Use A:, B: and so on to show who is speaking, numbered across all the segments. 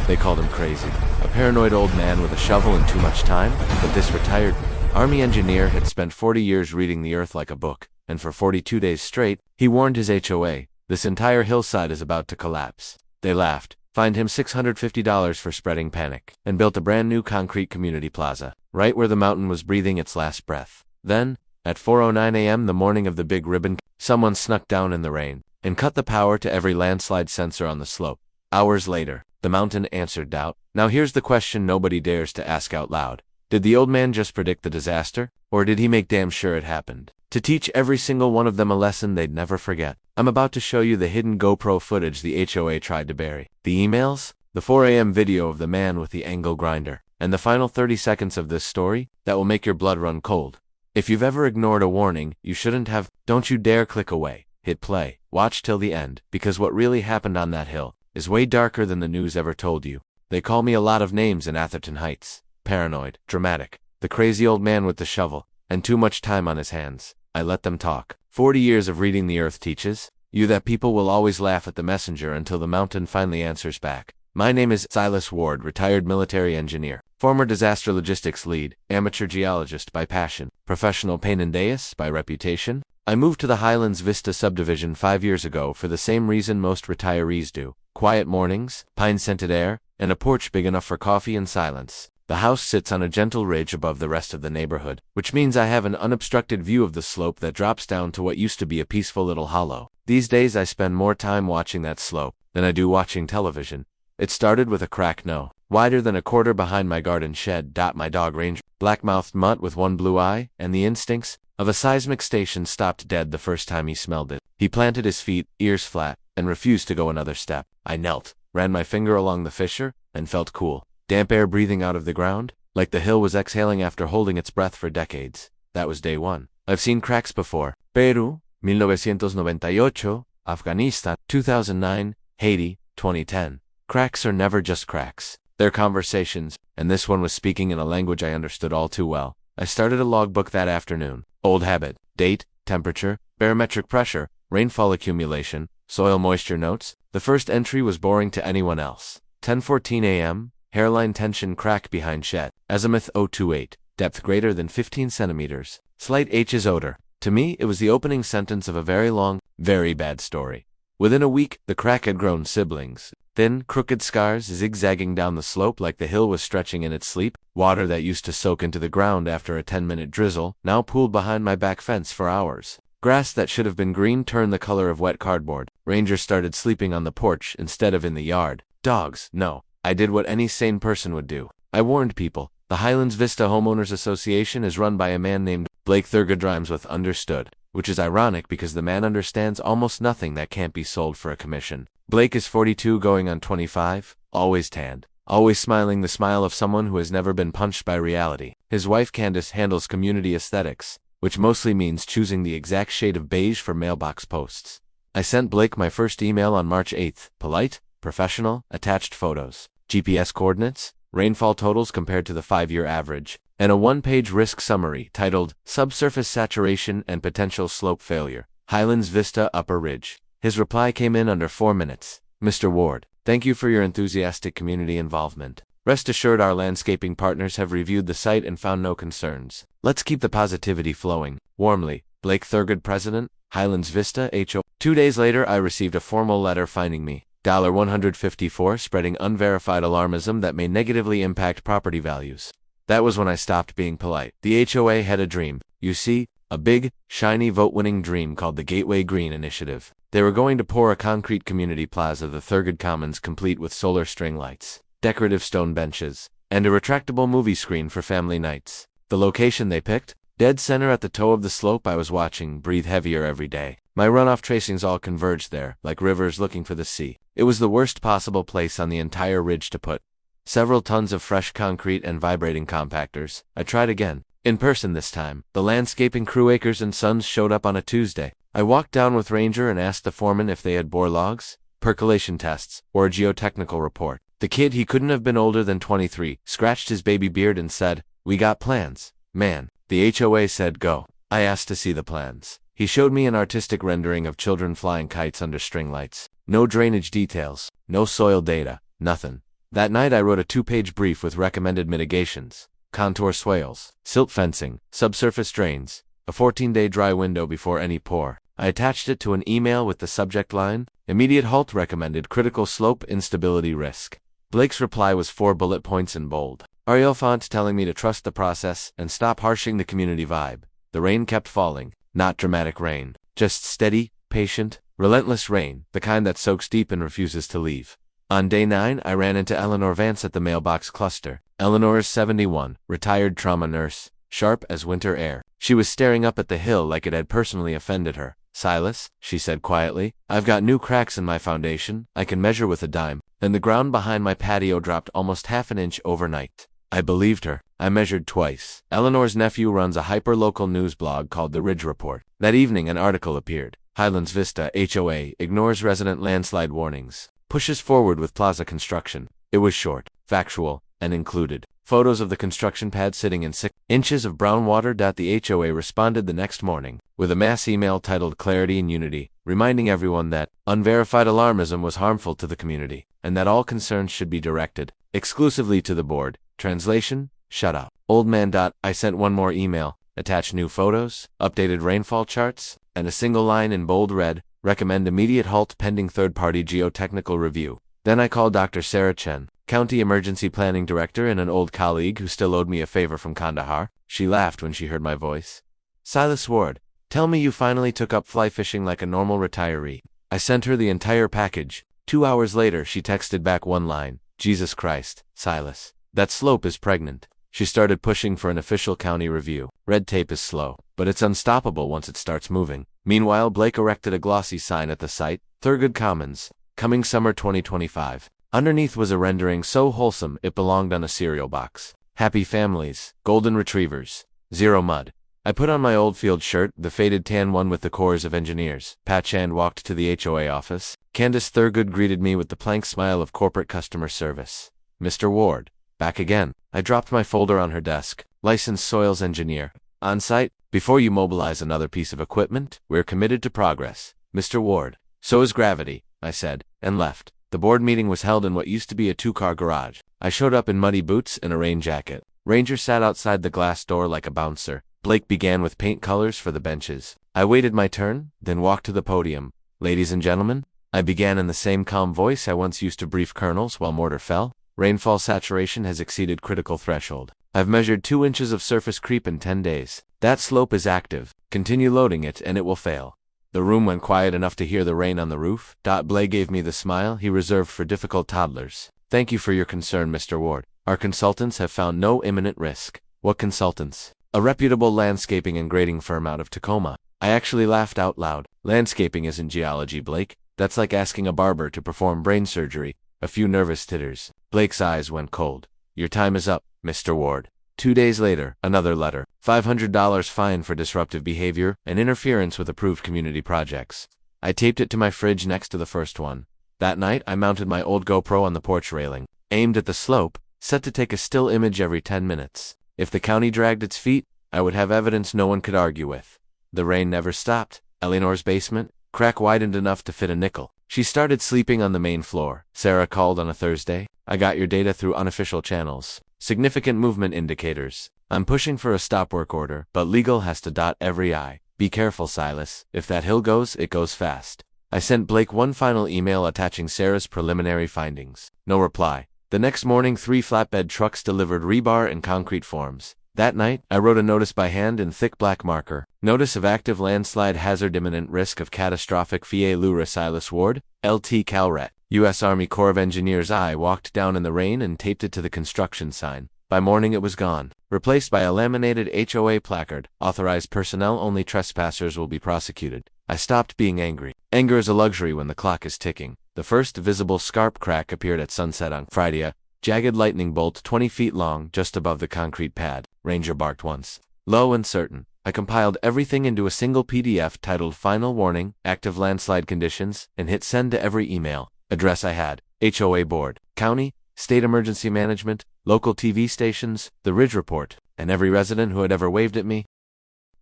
A: They called him crazy. A paranoid old man with a shovel and too much time, but this retired Army engineer had spent 40 years reading the earth like a book, and for 42 days straight, he warned his HOA, this entire hillside is about to collapse. They laughed, fined him $650 for spreading panic, and built a brand new concrete community plaza, right where the mountain was breathing its last breath. Then, at 4:09 a.m. the morning of the big ribbon, someone snuck down in the rain, and cut the power to every landslide sensor on the slope. Hours later, the mountain answered doubt. Now here's the question nobody dares to ask out loud. Did the old man just predict the disaster, or did he make damn sure it happened? To teach every single one of them a lesson they'd never forget. I'm about to show you the hidden GoPro footage the HOA tried to bury. The emails, the 4 a.m. video of the man with the angle grinder, and the final 30 seconds of this story that will make your blood run cold. If you've ever ignored a warning, you shouldn't have. Don't you dare click away. Hit play. Watch till the end, because what really happened on that hill is way darker than the news ever told you. They call me a lot of names in Atherton Heights. Paranoid, dramatic, the crazy old man with the shovel, and too much time on his hands. I let them talk. 40 years of reading the earth teaches you that people will always laugh at the messenger until the mountain finally answers back. My name is Silas Ward, retired military engineer, former disaster logistics lead, amateur geologist by passion, professional pain in deus by reputation. I moved to the Highlands Vista subdivision 5 years ago for the same reason most retirees do. Quiet mornings, pine-scented air, and a porch big enough for coffee and silence. The house sits on a gentle ridge above the rest of the neighborhood, which means I have an unobstructed view of the slope that drops down to what used to be a peaceful little hollow. These days I spend more time watching that slope than I do watching television. It started with a crack wider than a quarter behind my garden shed. My dog Ranger, black-mouthed mutt with one blue eye, and the instincts of a seismic station, stopped dead the first time he smelled it. He planted his feet, ears flat, and refused to go another step. I knelt, ran my finger along the fissure, and felt cool, damp air breathing out of the ground, like the hill was exhaling after holding its breath for decades. That was day one. I've seen cracks before. Peru, 1998, Afghanistan, 2009, Haiti, 2010. Cracks are never just cracks. They're conversations, and this one was speaking in a language I understood all too well. I started a logbook that afternoon. Old habit, date, temperature, barometric pressure, rainfall accumulation, soil moisture notes. The first entry was boring to anyone else. 10:14 a.m., hairline tension crack behind shed. Azimuth 028, depth greater than 15 centimeters. Slight H's odor. To me, it was the opening sentence of a very long, very bad story. Within a week, the crack had grown siblings. Thin, crooked scars zigzagging down the slope like the hill was stretching in its sleep. Water that used to soak into the ground after a 10-minute drizzle now pooled behind my back fence for hours. Grass that should have been green turned the color of wet cardboard. Ranger started sleeping on the porch instead of in the yard. Dogs, no. I did what any sane person would do. I warned people. The Highlands Vista Homeowners Association is run by a man named Blake Thurgood, rhymes with understood, which is ironic because the man understands almost nothing that can't be sold for a commission. Blake is 42 going on 25, always tanned, always smiling the smile of someone who has never been punched by reality. His wife Candace handles community aesthetics, which mostly means choosing the exact shade of beige for mailbox posts. I sent Blake my first email on March 8th. Polite, professional, attached photos, GPS coordinates, rainfall totals compared to the 5-year average, and a 1-page risk summary titled Subsurface Saturation and Potential Slope Failure, Highlands Vista Upper Ridge. His reply came in under 4 minutes. Mr. Ward, thank you for your enthusiastic community involvement. Rest assured our landscaping partners have reviewed the site and found no concerns. Let's keep the positivity flowing. Warmly, Blake Thurgood, President, Highlands Vista, HOA. 2 days later I received a formal letter fining me $154 spreading unverified alarmism that may negatively impact property values. That was when I stopped being polite. The HOA had a dream. You see, a big, shiny vote-winning dream called the Gateway Green Initiative. They were going to pour a concrete community plaza, the Thurgood Commons, complete with solar string lights, decorative stone benches, and a retractable movie screen for family nights. The location they picked? Dead center at the toe of the slope I was watching breathe heavier every day. My runoff tracings all converged there, like rivers looking for the sea. It was the worst possible place on the entire ridge to put several tons of fresh concrete and vibrating compactors. I tried again. In person this time. The landscaping crew Akers and Sons showed up on a Tuesday. I walked down with Ranger and asked the foreman if they had bore logs, percolation tests, or a geotechnical report. The kid, he couldn't have been older than 23, scratched his baby beard and said, "We got plans, man." The HOA said go. I asked to see the plans. He showed me an artistic rendering of children flying kites under string lights. No drainage details, no soil data, nothing. That night I wrote a 2-page brief with recommended mitigations: contour swales, silt fencing, subsurface drains, a 14-day dry window before any pour. I attached it to an email with the subject line, "Immediate halt recommended, critical slope instability risk." Blake's reply was 4 bullet points in bold. Arial font telling me to trust the process and stop harshing the community vibe. The rain kept falling, not dramatic rain, just steady, patient, relentless rain, the kind that soaks deep and refuses to leave. On day 9, I ran into Eleanor Vance at the mailbox cluster. Eleanor is 71, retired trauma nurse, sharp as winter air. She was staring up at the hill like it had personally offended her. "Silas," she said quietly, "I've got new cracks in my foundation. I can measure with a dime." Then the ground behind my patio dropped almost half an inch overnight. I believed her. I measured twice. Eleanor's nephew runs a hyper-local news blog called The Ridge Report. That evening an article appeared. Highlands Vista HOA ignores resident landslide warnings. Pushes forward with plaza construction. It was short, factual, and included photos of the construction pad sitting in 6 inches of brown water. The HOA responded the next morning with a mass email titled "Clarity and Unity," reminding everyone that unverified alarmism was harmful to the community, and that all concerns should be directed exclusively to the board. Translation: shut up, old man. I sent one more email, attached new photos, updated rainfall charts, and a single line in bold red: "Recommend immediate halt pending third-party geotechnical review." Then I called Dr. Sarah Chen, County Emergency Planning Director and an old colleague who still owed me a favor from Kandahar. She laughed when she heard my voice. "Silas Ward, tell me you finally took up fly fishing like a normal retiree." I sent her the entire package. 2 hours later she texted back one line: "Jesus Christ, Silas. That slope is pregnant." She started pushing for an official county review. Red tape is slow, but it's unstoppable once it starts moving. Meanwhile, Blake erected a glossy sign at the site: "Thurgood Commons, coming summer 2025. Underneath was a rendering so wholesome it belonged on a cereal box. "Happy families, golden retrievers, zero mud." I put on my old field shirt, the faded tan one with the Corps of Engineers, patch, and walked to the HOA office. Candace Thurgood greeted me with the plank smile of corporate customer service. "Mr. Ward, back again." I dropped my folder on her desk. "Licensed soils engineer. On site. Before you mobilize another piece of equipment, we're committed to progress, Mr. Ward." "So is gravity," I said, and left. The board meeting was held in what used to be a 2-car garage. I showed up in muddy boots and a rain jacket. Ranger sat outside the glass door like a bouncer. Blake began with paint colors for the benches. I waited my turn, then walked to the podium. "Ladies and gentlemen," I began in the same calm voice I once used to brief colonels while mortar fell, "rainfall saturation has exceeded critical threshold. I've measured 2 inches of surface creep in 10 days. That slope is active. Continue loading it and it will fail." The room went quiet enough to hear the rain on the roof. Blake gave me the smile he reserved for difficult toddlers. "Thank you for your concern, Mr. Ward. Our consultants have found no imminent risk." "What consultants?" "A reputable landscaping and grading firm out of Tacoma." I actually laughed out loud. "Landscaping isn't geology, Blake. That's like asking a barber to perform brain surgery." A few nervous titters. Blake's eyes went cold. "Your time is up, Mr. Ward." 2 days later, another letter. $500 fine for disruptive behavior and interference with approved community projects. I taped it to my fridge next to the first one. That night, I mounted my old GoPro on the porch railing, aimed at the slope, set to take a still image every 10 minutes. If the county dragged its feet, I would have evidence no one could argue with. The rain never stopped. Eleanor's basement, crack widened enough to fit a nickel. She started sleeping on the main floor. Sarah called on a Thursday. "I got your data through unofficial channels. Significant movement indicators. I'm pushing for a stop work order, but legal has to dot every I. Be careful, Silas. If that hill goes, it goes fast." I sent Blake one final email attaching Sarah's preliminary findings. No reply. The next morning, 3 flatbed trucks delivered rebar and concrete forms. That night, I wrote a notice by hand in thick black marker. "Notice of active landslide hazard, imminent risk of catastrophic Fie Lura, Silas Ward, LT Calret, U.S. Army Corps of Engineers." I walked down in the rain and taped it to the construction sign. By morning it was gone, replaced by a laminated HOA placard: "Authorized personnel only, trespassers will be prosecuted." I stopped being angry. Anger is a luxury when the clock is ticking. The first visible scarp crack appeared at sunset on Friday, a jagged lightning bolt 20 feet long just above the concrete pad. Ranger barked once. Low and certain. I compiled everything into a single PDF titled "Final Warning, Active Landslide Conditions," and hit send to every email. Address I had: HOA Board, County, State Emergency Management, local TV stations, The Ridge Report, and every resident who had ever waved at me.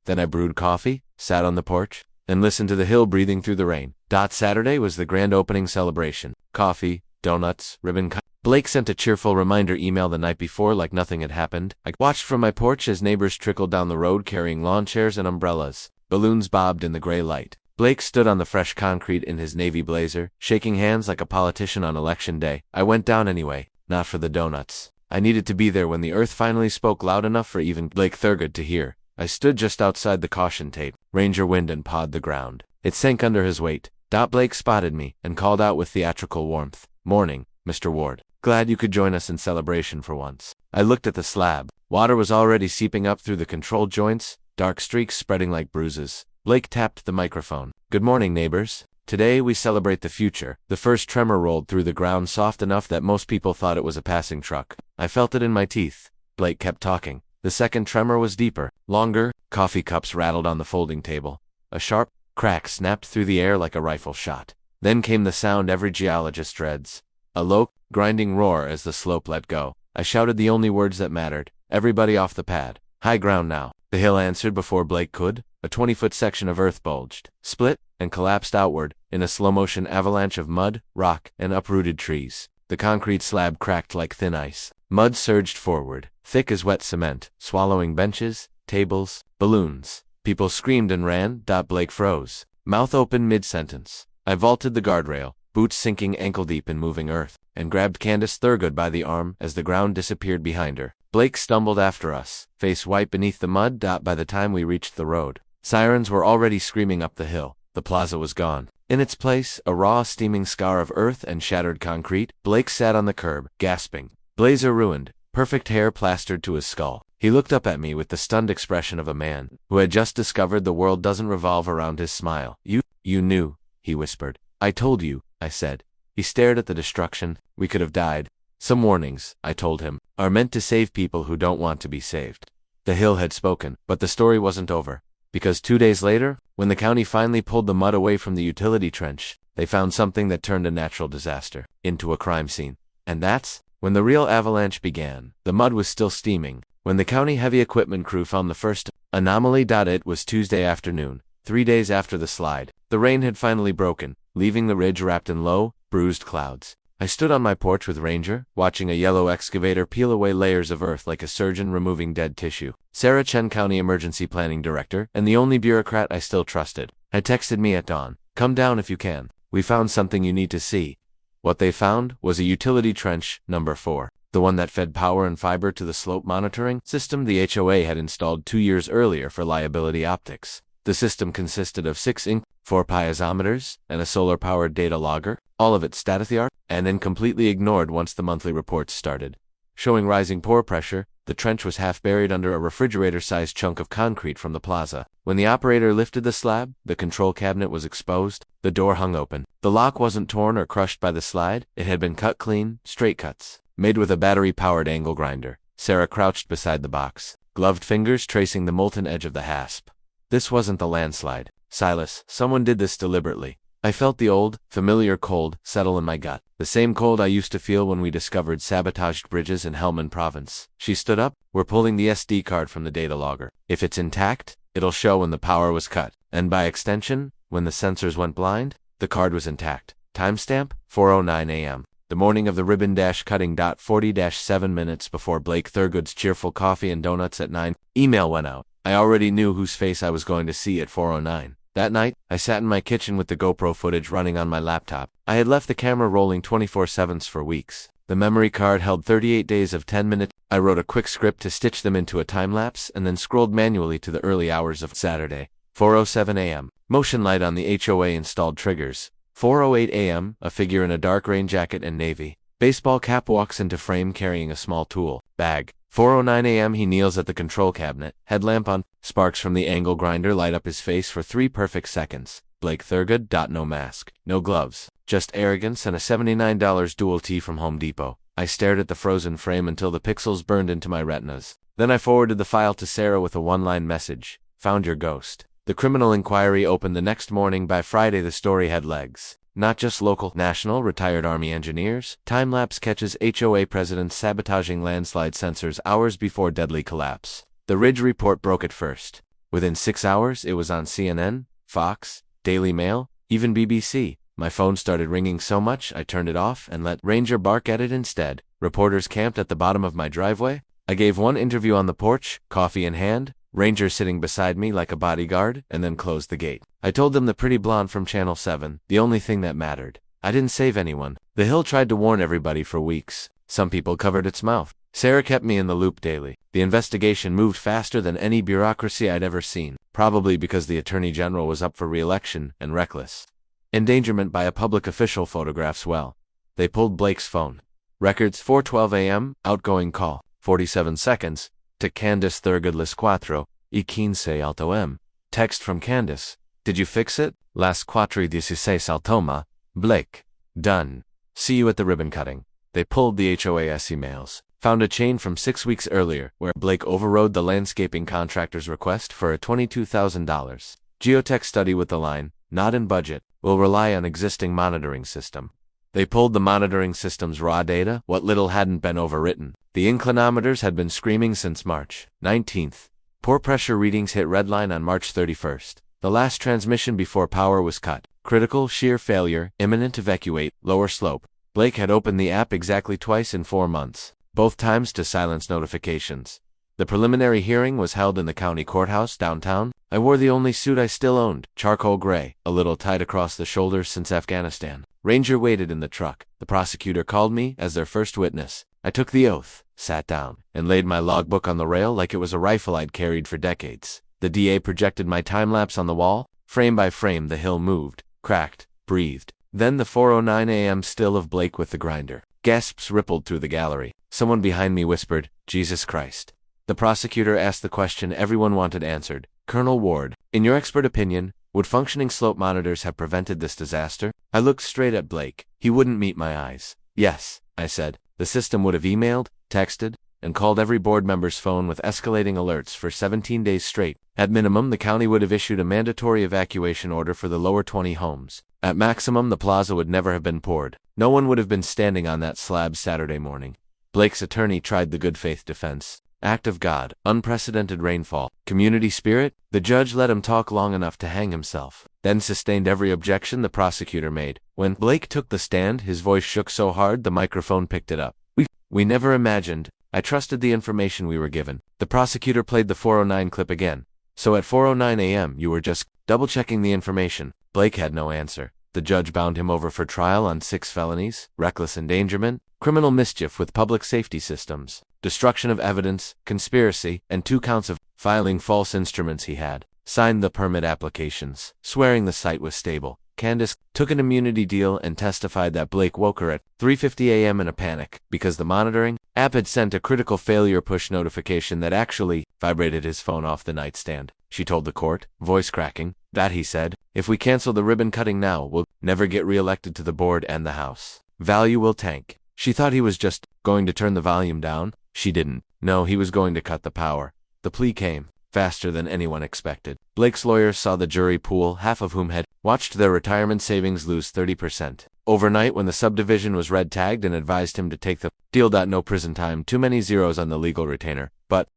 A: Then I brewed coffee, sat on the porch, and listened to the hill breathing through the rain. Saturday was the grand opening celebration. Coffee, donuts, ribbon cut. Blake sent a cheerful reminder email the night before like nothing had happened. I watched from my porch as neighbors trickled down the road carrying lawn chairs and umbrellas. Balloons bobbed in the gray light. Blake stood on the fresh concrete in his navy blazer, shaking hands like a politician on election day. I went down anyway, not for the donuts. I needed to be there when the earth finally spoke loud enough for even Blake Thurgood to hear. I stood just outside the caution tape. Ranger wind and pawed the ground. It sank under his weight. Blake spotted me and called out with theatrical warmth. "Morning, Mr. Ward. Glad you could join us in celebration for once." I looked at the slab. Water was already seeping up through the control joints, dark streaks spreading like bruises. Blake tapped the microphone. "Good morning, neighbors. Today we celebrate the future." The first tremor rolled through the ground soft enough that most people thought it was a passing truck. I felt it in my teeth. Blake kept talking. The second tremor was deeper, longer. Coffee cups rattled on the folding table. A sharp crack snapped through the air like a rifle shot. Then came the sound every geologist dreads. A low, grinding roar as the slope let go. I shouted the only words that mattered. "Everybody off the pad. High ground now." The hill answered before Blake could. A 20-foot section of earth bulged, split, and collapsed outward in a slow-motion avalanche of mud, rock, and uprooted trees. The concrete slab cracked like thin ice. Mud surged forward, thick as wet cement, swallowing benches, tables, balloons. People screamed and ran. Blake froze, mouth open mid-sentence. I vaulted the guardrail, boots sinking ankle-deep in moving earth, and grabbed Candace Thurgood by the arm as the ground disappeared behind her. Blake stumbled after us, face white beneath the mud. By the time we reached the road, sirens were already screaming up the hill. The plaza was gone. In its place, a raw, steaming scar of earth and shattered concrete. Blake sat on the curb, gasping. Blazer ruined, perfect hair plastered to his skull. He looked up at me with the stunned expression of a man who had just discovered the world doesn't revolve around his smile. You knew," he whispered. "I told you," I said. He stared at the destruction. "We could have died." "Some warnings," I told him, "are meant to save people who don't want to be saved." The hill had spoken, but the story wasn't over. Because 2 days later, when the county finally pulled the mud away from the utility trench, they found something that turned a natural disaster into a crime scene. And that's when the real avalanche began. The mud was still steaming when the county heavy equipment crew found the first anomaly. It was Tuesday afternoon, 3 days after the slide. The rain had finally broken, leaving the ridge wrapped in low, bruised clouds. I stood on my porch with Ranger, watching a yellow excavator peel away layers of earth like a surgeon removing dead tissue. Sarah Chen, County Emergency Planning Director, and the only bureaucrat I still trusted, had texted me at dawn. "Come down if you can. We found something you need to see." What they found was a utility trench, number 4, the one that fed power and fiber to the slope monitoring system the HOA had installed 2 years earlier for liability optics. The system consisted of 6 4 piezometers and a solar-powered data logger, all of it state-of-the-art, and then completely ignored once the monthly reports started. Showing rising pore pressure, the trench was half buried under a refrigerator-sized chunk of concrete from the plaza. When the operator lifted the slab, the control cabinet was exposed. The door hung open. The lock wasn't torn or crushed by the slide. It had been cut clean, straight cuts, made with a battery-powered angle grinder. Sarah crouched beside the box, gloved fingers tracing the molten edge of the hasp. This wasn't the landslide. "Silas, someone did this deliberately." I felt the old, familiar cold settle in my gut, the same cold I used to feel when we discovered sabotaged bridges in Helmand Province. She stood up. "We're pulling the SD card from the data logger. If it's intact, it'll show when the power was cut. And by extension, when the sensors went blind." The card was intact. Timestamp, 4:09 a.m. The morning of the ribbon-cutting. 40-7 minutes before Blake Thurgood's cheerful coffee and donuts at 9. Email went out. I already knew whose face I was going to see at 4:09. That night, I sat in my kitchen with the GoPro footage running on my laptop. I had left the camera rolling 24/7 for weeks. The memory card held 38 days of 10 minutes. I wrote a quick script to stitch them into a time-lapse and then scrolled manually to the early hours of Saturday. 4:07 a.m. Motion light on the HOA installed triggers. 4:08 a.m. A figure in a dark rain jacket and navy baseball cap walks into frame carrying a small tool bag. 4:09 a.m. He kneels at the control cabinet, headlamp on. Sparks from the angle grinder light up his face for 3 perfect seconds. Blake Thurgood. No mask, no gloves, just arrogance and a $79 dual tee from Home Depot. I stared at the frozen frame until the pixels burned into my retinas. Then I forwarded the file to Sarah with a one-line message. "Found your ghost." The criminal inquiry opened the next morning. By Friday the story had legs. Not just local, national, retired Army engineers. Time-lapse catches HOA president sabotaging landslide sensors hours before deadly collapse. The Ridge report broke it first. Within 6 hours, it was on CNN, Fox, Daily Mail, even BBC. My phone started ringing so much I turned it off and let Ranger bark at it instead. Reporters camped at the bottom of my driveway. I gave one interview on the porch, coffee in hand, Ranger sitting beside me like a bodyguard, and then closed the gate. I told them the pretty blonde from Channel 7, the only thing that mattered. I didn't save anyone. The Hill tried to warn everybody for weeks. Some people covered its mouth. Sarah kept me in the loop daily. The investigation moved faster than any bureaucracy I'd ever seen, probably because the Attorney General was up for re-election and reckless. Endangerment by a public official photographs well. They pulled Blake's phone. Records 4:12 a.m., outgoing call, 47 seconds, to Candice Thurgoodless Cuatro, y 15 alto m. Text from Candice. Did you fix it? Las 4:16 altoma. Blake. Done. See you at the ribbon cutting. They pulled the HOA's emails. Found a chain from 6 weeks earlier where Blake overrode the landscaping contractor's request for a $22,000 geotech study with the line, not in budget, will rely on existing monitoring system. They pulled the monitoring system's raw data, what little hadn't been overwritten. The inclinometers had been screaming since March 19th. Poor pressure readings hit redline on March 31st. The last transmission before power was cut. Critical, shear failure, imminent evacuate, lower slope. Blake had opened the app exactly twice in 4 months, both times to silence notifications. The preliminary hearing was held in the county courthouse downtown. I wore the only suit I still owned, charcoal gray, a little tied across the shoulders since Afghanistan. Ranger waited in the truck. The prosecutor called me as their first witness. I took the oath, sat down, and laid my logbook on the rail like it was a rifle I'd carried for decades. The DA projected my time-lapse on the wall. Frame by frame the Hill moved, cracked, breathed. Then the 4:09 a.m. still of Blake with the grinder. Gasps rippled through the gallery. Someone behind me whispered, Jesus Christ. The prosecutor asked the question everyone wanted answered. Colonel Ward, in your expert opinion, would functioning slope monitors have prevented this disaster? I looked straight at Blake. He wouldn't meet my eyes. Yes, I said. The system would have emailed, texted, and called every board member's phone with escalating alerts for 17 days straight. At minimum, the county would have issued a mandatory evacuation order for the lower 20 homes. At maximum, the plaza would never have been poured. No one would have been standing on that slab Saturday morning. Blake's attorney tried the good faith defense. Act of God, unprecedented rainfall, community spirit. The judge let him talk long enough to hang himself, then sustained every objection the prosecutor made. When Blake took the stand, his voice shook so hard the microphone picked it up. We never imagined. I trusted the information we were given. The prosecutor played the 4:09 clip again. So at 4:09 a.m. you were just double-checking the information. Blake had no answer. The judge bound him over for trial on 6 felonies, reckless endangerment, criminal mischief with public safety systems, destruction of evidence, conspiracy, and 2 counts of filing false instruments he had. Signed the permit applications, swearing the site was stable. Candice took an immunity deal and testified that Blake woke her at 3:50 a.m. in a panic because the monitoring app had sent a critical failure push notification that actually vibrated his phone off the nightstand. She told the court, voice cracking, that he said, if we cancel the ribbon cutting now, we'll never get re-elected to the board and the House. Value will tank. She thought he was just going to turn the volume down. She didn't. No, he was going to cut the power. The plea came faster than anyone expected. Blake's lawyers saw the jury pool, half of whom had watched their retirement savings lose 30%. Overnight, when the subdivision was red-tagged and advised him to take the deal. No prison time, too many zeros on the legal retainer, but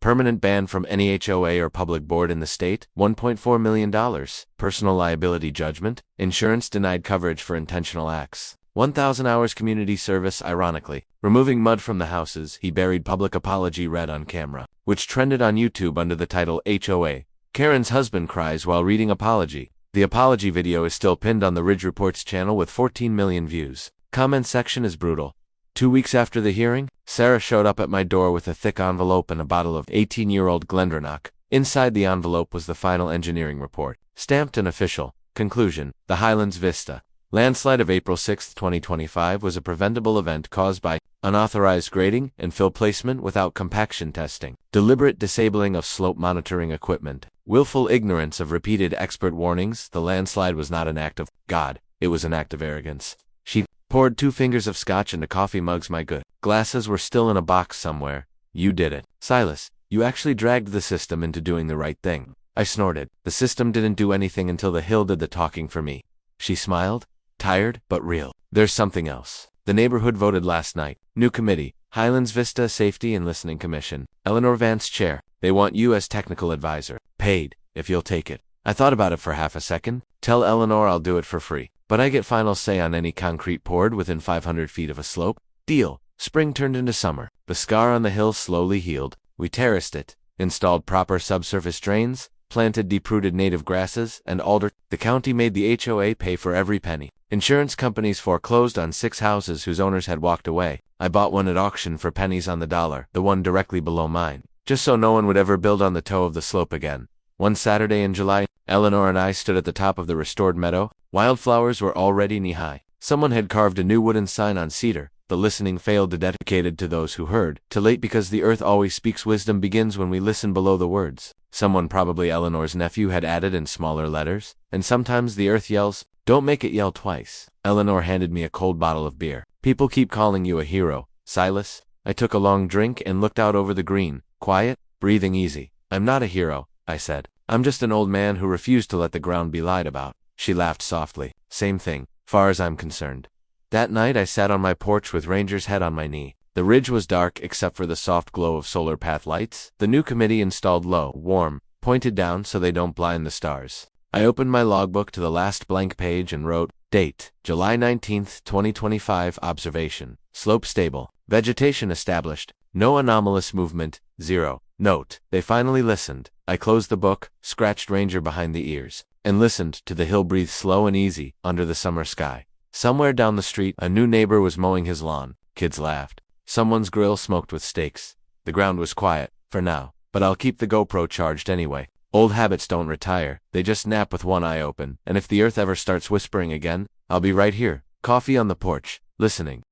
A: permanent ban from any HOA or public board in the state, $1.4 million, personal liability judgment, insurance denied coverage for intentional acts, 1,000 hours community service. Ironically, removing mud from the houses, he buried public apology read on camera, which trended on YouTube under the title HOA. Karen's husband cries while reading apology. The apology video is still pinned on the Ridge Reports channel with 14 million views. Comment section is brutal. 2 weeks after the hearing, Sarah showed up at my door with a thick envelope and a bottle of 18-year-old Glendronach. Inside the envelope was the final engineering report, stamped and official. Conclusion: the Highlands Vista landslide of April 6, 2025 was a preventable event caused by unauthorized grading and fill placement without compaction testing, deliberate disabling of slope monitoring equipment, willful ignorance of repeated expert warnings. The landslide was not an act of God, it was an act of arrogance. She poured 2 fingers of scotch into coffee mugs. My good glasses were still in a box somewhere. You did it. Silas, you actually dragged the system into doing the right thing. I snorted. The system didn't do anything until the Hill did the talking for me. She smiled. Tired, but real. There's something else. The neighborhood voted last night. New committee. Highlands Vista Safety and Listening Commission. Eleanor Vance chair. They want you as technical advisor. Paid, if you'll take it. I thought about it for half a second. Tell Eleanor I'll do it for free. but I get final say on any concrete poured within 500 feet of a slope. Deal. Spring turned into summer. The scar on the hill slowly healed. We terraced it, installed proper subsurface drains, planted deep-rooted native grasses, and alder. The county made the HOA pay for every penny. Insurance companies foreclosed on 6 houses whose owners had walked away. I bought one at auction for pennies on the dollar, the one directly below mine, just so no one would ever build on the toe of the slope again. One Saturday in July, Eleanor and I stood at the top of the restored meadow. Wildflowers were already knee-high. Someone had carved a new wooden sign on cedar. The listening failed to dedicated to those who heard. Too late, because the earth always speaks. Wisdom begins when we listen below the words. Someone, probably Eleanor's nephew, had added in smaller letters. And sometimes the earth yells, don't make it yell twice. Eleanor handed me a cold bottle of beer. People keep calling you a hero, Silas. I took a long drink and looked out over the green, quiet, breathing easy. I'm not a hero, I said. I'm just an old man who refused to let the ground be lied about. She laughed softly. Same thing, far as I'm concerned. That night I sat on my porch with Ranger's head on my knee. The ridge was dark except for the soft glow of solar path lights. The new committee installed low, warm, pointed down so they don't blind the stars. I opened my logbook to the last blank page and wrote, date, July 19th, 2025, observation, slope stable, vegetation established, no anomalous movement, 0. Note, they finally listened. I closed the book, scratched Ranger behind the ears, and listened to the hill breathe slow and easy under the summer sky. Somewhere down the street, a new neighbor was mowing his lawn. Kids laughed. Someone's grill smoked with steaks. The ground was quiet, for now, but I'll keep the GoPro charged anyway. Old habits don't retire, they just nap with one eye open, and if the earth ever starts whispering again, I'll be right here, coffee on the porch, listening.